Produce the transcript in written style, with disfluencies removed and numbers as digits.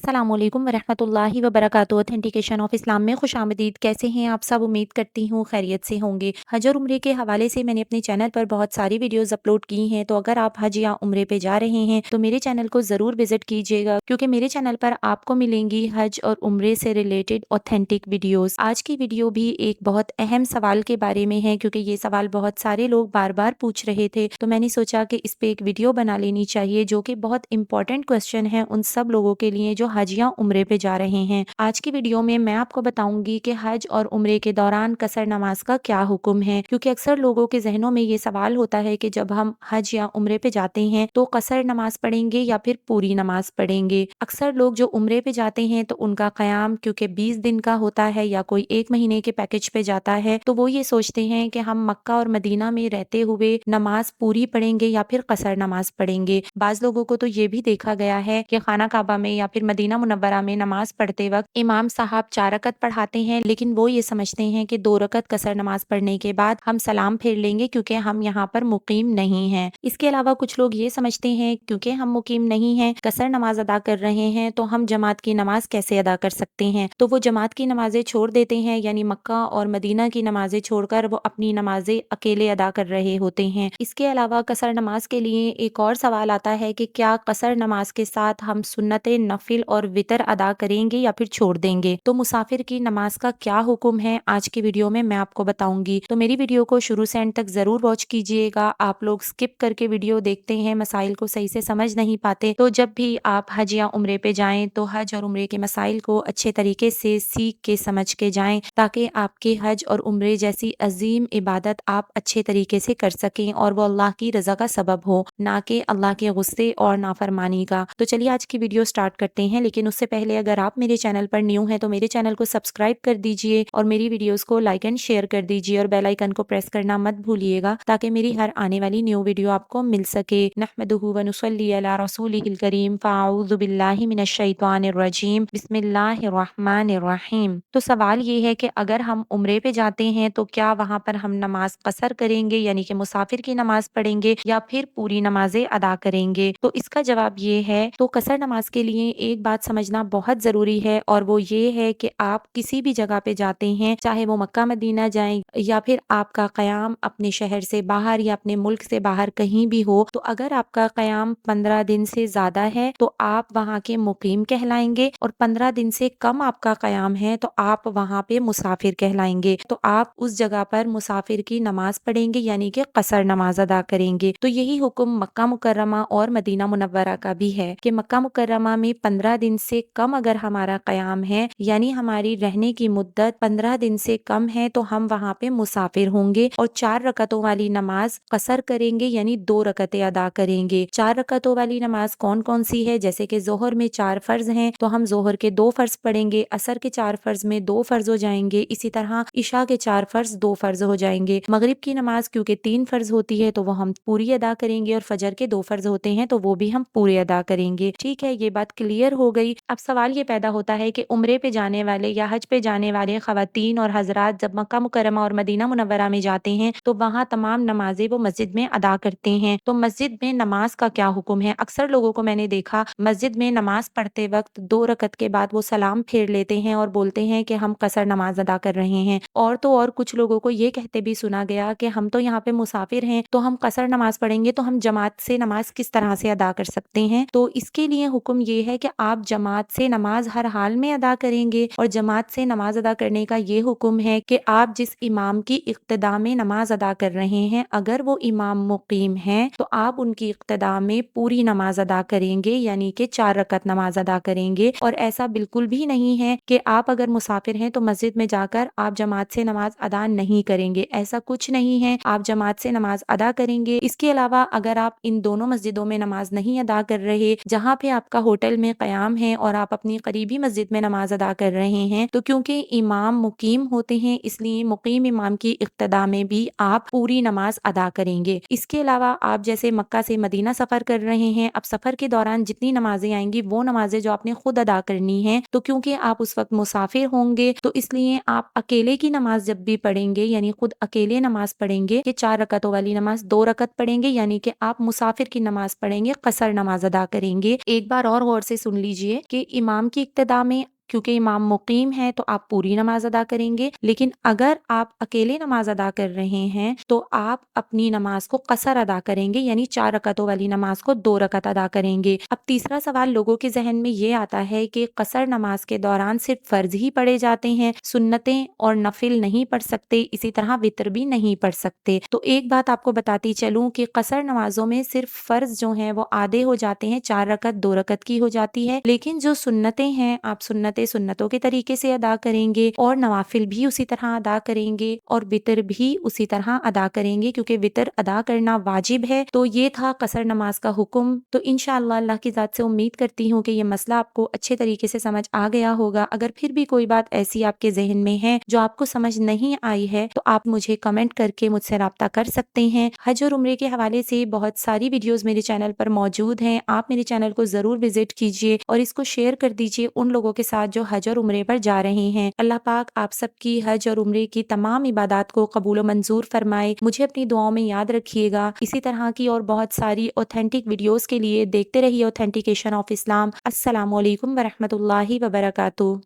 अस्सलाम वालेकुम वरहमतुल्लाहि वबरकातुहू। ऑथेंटिकेशन ऑफ इस्लाम में खुशामदीद। कैसे हैं आप सब? उम्मीद करती हूँ खैरियत से होंगे। हज और उम्रे के हवाले से मैंने अपने चैनल पर बहुत सारी वीडियोस अपलोड की हैं, तो अगर आप हज या उम्रे पे जा रहे हैं तो मेरे चैनल को ज़रूर विजिट कीजिएगा, क्योंकि मेरे चैनल पर आपको मिलेंगी हज और उम्रे से रिलेटेड ऑथेंटिक वीडियोस। आज की वीडियो भी एक बहुत अहम सवाल के बारे में है, क्योंकि ये सवाल बहुत सारे लोग बार बार पूछ रहे थे, तो मैंने सोचा कि इस पे एक वीडियो बना लेनी चाहिए, जो कि बहुत इंपॉर्टेंट क्वेश्चन है उन सब लोगों के लिए जो हज या उम्रे पे जा रहे हैं। आज की वीडियो में मैं आपको बताऊंगी कि हज और उम्रे के दौरान कसर नमाज का क्या हुक्म है, क्योंकि अक्सर लोगों के जहनों में ये सवाल होता है कि जब हम हज या उम्रे पे जाते हैं तो कसर नमाज पढ़ेंगे या फिर पूरी नमाज पढ़ेंगे। अक्सर लोग जो उम्रे पे जाते हैं तो उनका क़याम क्योंकि 20 दिन का होता है या कोई 1 महीने के पैकेज पे जाता है, तो वो ये सोचते हैं कि हम मक्का और मदीना में रहते हुए नमाज पूरी पढ़ेंगे या फिर कसर नमाज पढ़ेंगे। बाज़ लोगों को तो ये भी देखा गया है कि खाना काबा में या फिर मदीना मुनव्वरा में नमाज पढ़ते वक्त इमाम साहब 4 रकत पढ़ाते हैं, लेकिन वो ये समझते हैं कि 2 रकत कसर नमाज पढ़ने के बाद हम सलाम फेर लेंगे, क्योंकि हम यहाँ पर मुकीम नहीं हैं। इसके अलावा कुछ लोग ये समझते हैं क्योंकि हम मुकीम नहीं हैं, कसर नमाज अदा कर रहे हैं, तो हम जमात की नमाज कैसे अदा कर सकते हैं, तो वो जमात की नमाजें छोड़ देते हैं, यानी मक्का और मदीना की नमाजें छोड़कर वो अपनी नमाजें अकेले अदा कर रहे होते हैं। इसके अलावा कसर नमाज के लिए एक और सवाल आता है कि क्या कसर नमाज के साथ हम सुन्नत नफिल और वितर अदा करेंगे या फिर छोड़ देंगे, तो मुसाफिर की नमाज का क्या हुक्म है, आज की वीडियो में मैं आपको बताऊंगी। तो मेरी वीडियो को शुरू से एंड तक जरूर वॉच कीजिएगा। आप लोग स्किप करके वीडियो देखते हैं, मसाइल को सही से समझ नहीं पाते, तो जब भी आप हज या उम्रे पे जाएं तो हज और उम्रे के मसाइल को अच्छे तरीके से सीख के समझ के जाएं, ताकि आपके हज और उम्रे जैसी अजीम इबादत आप अच्छे तरीके से कर सकें और वो अल्लाह की रजा का सबब हो, ना कि अल्लाह के गुस्से और नाफरमानी का। तो चलिए आज की वीडियो स्टार्ट करते हैं, लेकिन उससे पहले अगर आप मेरे चैनल पर न्यू हैं तो मेरे चैनल को सब्सक्राइब कर दीजिए और मेरी वीडियोस को लाइक एंड शेयर कर दीजिए और बेल आइकन को प्रेस करना मत भूलिएगा, ताकि मेरी हर आने वाली न्यू वीडियो आपको मिल सके। नहमदुहु व नुसल्ली अला रसूलिहिल करीम, फ़अऊज़ु बिल्लाहि मिनश शैतानिर रजीम, बिस्मिल्लाहिर रहमानिर रहीम। तो सवाल ये है कि अगर हम उम्रे पे जाते हैं तो क्या वहाँ पर हम नमाज कसर करेंगे, यानी कि मुसाफिर की नमाज पढ़ेंगे या फिर पूरी नमाजें अदा करेंगे? तो इसका जवाब ये है, तो कसर नमाज के लिए एक बात समझना बहुत ज़रूरी है, और वो ये है कि आप किसी भी जगह पे जाते हैं, चाहे वो मक्का मदीना जाएं या फिर आपका क़याम अपने शहर से बाहर या अपने मुल्क से बाहर कहीं भी हो, तो अगर आपका क़याम 15 दिन से ज़्यादा है तो आप वहाँ के मुकीम कहलाएंगे, और 15 दिन से कम आपका क़याम है तो आप वहाँ पे मुसाफिर कहलाएंगे। तो आप उस जगह पर मुसाफिर की नमाज पढ़ेंगे, यानी कि कसर नमाज अदा करेंगे। तो यही हुक्म मक्का मुकर्रमा और मदीना मुनव्वरा का भी है कि मक्का मुकर्रमा में 15 दिन से कम अगर हमारा क़याम है, यानी हमारी रहने की मुद्दत 15 दिन से कम है, तो हम वहाँ पे मुसाफिर होंगे और 4 रकतों वाली नमाज कसर करेंगे, यानी 2 रकतें अदा करेंगे। 4 रकतों वाली नमाज कौन कौन सी है? जैसे कि जोहर में 4 फर्ज हैं तो हम जोहर के 2 फर्ज पढ़ेंगे, असर के 4 फर्ज में 2 फर्ज हो जाएंगे, इसी तरह इशा के 4 फर्ज 2 फर्ज हो जाएंगे। मगरिब की नमाज क्योंकि 3 फर्ज होती है तो वो हम पूरी अदा करेंगे, और फजर के 2 फर्ज होते हैं तो वो भी हम पूरे अदा करेंगे। ठीक है, ये बात क्लियर हो गई। अब सवाल ये पैदा होता है कि उम्रे पे जाने वाले या हज पे जाने वाले खवातीन और हजरात जब मक्का मुकर्रमा और मदीना मुनव्वरा में जाते हैं तो वहाँ तमाम नमाजें वो मस्जिद में अदा करते हैं, तो मस्जिद में नमाज का क्या हुक्म है? अक्सर लोगों को मैंने देखा मस्जिद में नमाज पढ़ते वक्त 2 रकत के बाद वो सलाम फेर लेते हैं और बोलते हैं कि हम कसर नमाज अदा कर रहे हैं। और तो और कुछ लोगों को ये कहते भी सुना गया कि हम तो यहाँ पे मुसाफिर हैं, तो हम कसर नमाज पढ़ेंगे तो हम जमात से नमाज किस तरह से अदा कर सकते हैं? तो इसके लिए हुक्म ये है कि आप जमात से नमाज हर हाल में अदा करेंगे, और जमात से नमाज अदा करने का ये हुक्म है कि आप जिस इमाम की इक्तदा में नमाज अदा कर रहे हैं, अगर वो इमाम मुकीम हैं तो आप उनकी इक्तदा में पूरी नमाज अदा करेंगे, यानी कि 4 रकत नमाज अदा करेंगे। और ऐसा बिल्कुल भी नहीं है कि आप अगर मुसाफिर हैं तो मस्जिद में जाकर आप जमात से नमाज अदा नहीं करेंगे, ऐसा कुछ नहीं है, आप जमात से नमाज अदा करेंगे। इसके अलावा अगर आप इन दोनों मस्जिदों में नमाज नहीं अदा कर रहे, जहाँ पे आपका होटल में क़याम है और आप अपनी करीबी मस्जिद में नमाज अदा कर रहे हैं, तो क्योंकि इमाम मुकीम होते हैं इसलिए मुकीम इमाम की इक्तदा में भी आप पूरी नमाज अदा करेंगे। इसके अलावा आप जैसे मक्का से मदीना सफ़र कर रहे हैं, अब सफ़र के दौरान जितनी नमाजें आएंगी वो नमाजें जो आपने खुद अदा करनी है, तो क्योंकि आप उस वक्त मुसाफिर होंगे तो इसलिए आप अकेले की नमाज जब भी पढ़ेंगे, यानी खुद अकेले नमाज पढ़ेंगे कि 4 रकतों वाली नमाज 2 रकत पढ़ेंगे, यानी कि आप मुसाफिर की नमाज पढ़ेंगे, कसर नमाज अदा करेंगे। एक बार और गौर से सुन लीजिए, कीजिए कि इमाम की इक्तिदा में, क्योंकि इमाम मुकीम है तो आप पूरी नमाज अदा करेंगे, लेकिन अगर आप अकेले नमाज अदा कर रहे हैं तो आप अपनी नमाज को कसर अदा करेंगे, यानी 4 रकअतों वाली नमाज को 2 रकअत अदा करेंगे। अब तीसरा सवाल लोगों के ज़हन में ये आता है कि कसर नमाज के दौरान सिर्फ फ़र्ज़ ही पढ़े जाते हैं, सुन्नतें और नफ़िल नहीं पढ़ सकते, इसी तरह वितर भी नहीं पढ़ सकते। तो एक बात आपको बताती चलूँ कि कसर नमाज़ों में सिर्फ फ़र्ज़ जो हैं वो आधे हो जाते हैं, 4 रकअत 2 रकअत की हो जाती है, लेकिन जो सुन्नतें हैं आप सुन्नतों के तरीके से अदा करेंगे और नवाफिल भी उसी तरह अदा करेंगे और वितर भी उसी तरह अदा करेंगे, क्योंकि वितर अदा करना वाजिब है। तो ये था कसर नमाज का हुक्म। तो इंशाअल्लाह अल्लाह की ज़ात से उम्मीद करती हूँ कि ये मसला आपको अच्छे तरीके से समझ आ गया होगा। अगर फिर भी कोई बात ऐसी आपके ज़हन में है जो आपको समझ नहीं आई है तो आप मुझे कमेंट करके मुझसे राब्ता कर सकते हैं। हज और उम्रे के हवाले से बहुत सारी वीडियोज़ मेरे चैनल पर मौजूद हैं। आप मेरे चैनल को ज़रूर विज़िट कीजिए और इसको शेयर कर दीजिए उन लोगों के साथ जो हज और उम्रे पर जा रहे हैं। अल्लाह पाक आप सबकी हज और उम्रे की तमाम इबादत को कबूल व मंजूर फरमाए। मुझे अपनी दुआओं में याद रखिएगा। इसी तरह की और बहुत सारी ऑथेंटिक वीडियोज़ के लिए देखते रहिए ऑथेंटिकेशन ऑफ इस्लाम। अस्सलामु अलैकुम व रहमतुल्लाहि व बरकातुहू।